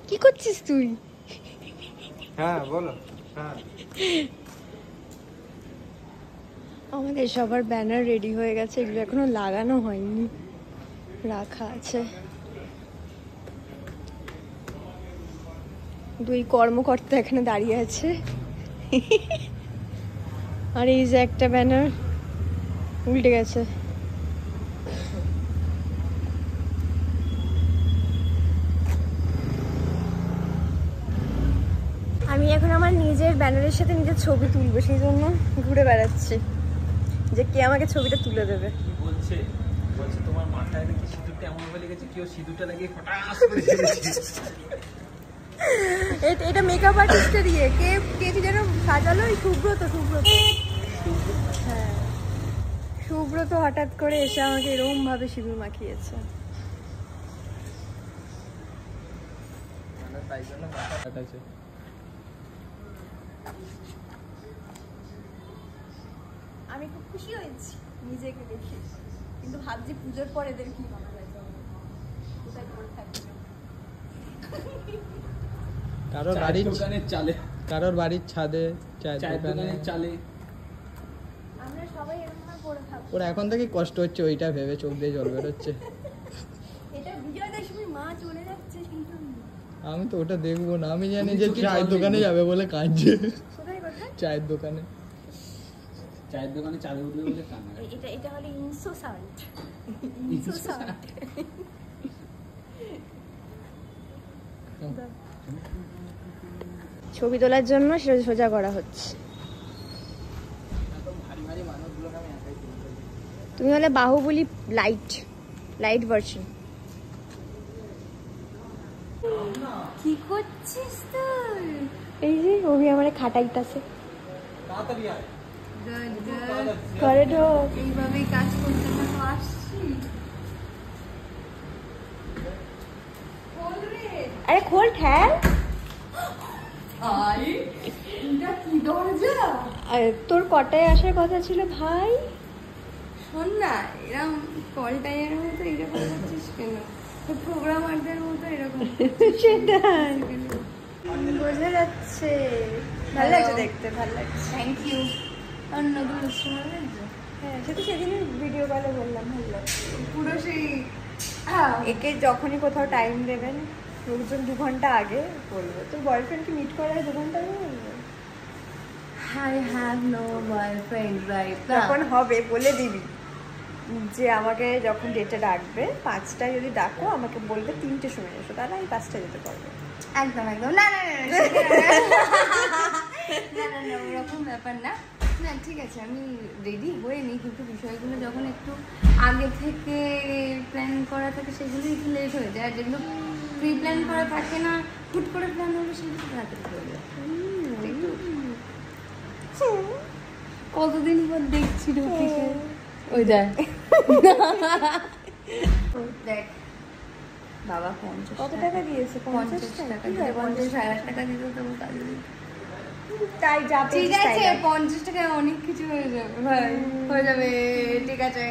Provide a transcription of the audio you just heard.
কি করছিস তুই? হ্যাঁ বলো। হ্যাঁ আমাদের সবার ব্যানার রেডি হয়ে গেছে, এগুলো এখনো লাগানো হয়নি, রাখা আছে। দুই কর্মকর্তা এখানে দাঁড়িয়ে আছে। আর এই যে একটা ব্যানার উল্টে গেছে। আমি এখন আমার নিজের ব্যানারের সাথে নিজের ছবি তুলবো, সেই জন্য ঘুরে বেড়াচ্ছি যে কে আমাকে ছবিটা তুলে দেবে। বলছে তোমার মাথায় নাকি সিঁদুরটা এমন ভাবে লেগেছে, কেউ সিঁদুরটা লাগিয়ে ফটাস করে ছেড়েছে। এটা মেকআপ আর্টিস্টের ইয়ে, কে যেন সাজালো, সুব্রত। হ্যাঁ, সুব্রত হঠাৎ করে এসে আমাকে এরকম ভাবে সিঁদুর মাখিয়েছে। আমি খুব খুশি হয়েছি নিজেকে দেখে, কিন্তু ভাবছি পুজোর পর এদের কি বানাবে, কোথায় করে থাকবে। কারোর বাড়ির দোকানের চালে, কারোর বাড়ির ছাদে, চায়ের দোকানের চালে। আমরা সবাই এরকম ভাবে পড়ে থাকবো। ওরা এখন থেকে কষ্ট হচ্ছে ওইটা ভেবে, চোখ দিয়ে জল বেরোচ্ছে। এটা বিজয়া দশমী, মা চলে যাচ্ছে, কিন্তু আমি তো ওটা দেখবো না, আমি জানি যে চায়ের দোকানে যাবে বলে কাঁদছে। কোথায় চায়ের দোকানে চালে উঠবে বলে কান্না। এটা হলো ইনসোসান্ট। ছবি তোলার জন্য সোজা করা হচ্ছে। তুমি হলে বাহুবলী লাইট ভার্সন। কি করছিস তুই? এই যে ওভি আমারে খাটাইতাছে। তাড়াতাড়ি আয়। করে ঢোক। এইভাবেই কাজ করতে থাকো। আসছি। আরে খোল ঠেল। এটা কি দরজা? তোর কটায় আসার কথা ছিল ভাই? শোন না, এরকম কল টাইমের মতো এরকম করছিস কেন? প্রোগ্রামারদের মতো এরকম। সেটাই বোঝা যাচ্ছে। ভালো লাগছে দেখতে, ভালো লাগছে। Thank you. আর নতুন কাস্টমার লাগছে। হ্যাঁ, সে তো সেদিনের ভিডিও কলে বললাম ভালো লাগছে। পুরো সেই একে যখনই কোথাও টাইম দেবেন, লোকজন 2 ঘন্টা আগে বলবো। তোর বয়ফ্রেন্ডকে মিট করার 2 ঘন্টা আগে বলবো। I have no boyfriend right now. যখন হবে বলে দিবি যে আমাকে যখন ডেটে ডাকবে 5টায় যদি ডাকো আমাকে বলবে 3টে সময় এসো, তাহলে আমি 5টায় যেতে পারবো। একদম একদম না ওরকম ব্যাপার না। না ঠিক আছে, আমি রেডি হয়ে নিই, কিন্তু বিষয়গুলো যখন একটু আগে থেকে প্ল্যান করা থাকে সেগুলো একটু লেট হয়ে যায়, আর যেগুলো প্রি প্ল্যান করা থাকে না, হুট করে প্ল্যান হবে সেগুলো তাড়াতাড়ি হয়ে যায়। কতদিন পর দেখছি রফিকে। ওই দেখ দেখ বাবা 50 কত টাকা দিয়েছে? 50 টাকা 50,000 টাকা দিতে তো কাজ তাই যা ঠিক আছে, 50 টাকায় অনেক কিছু হয়ে যাবে ভাই, হয়ে যাবে। ঠিক আছে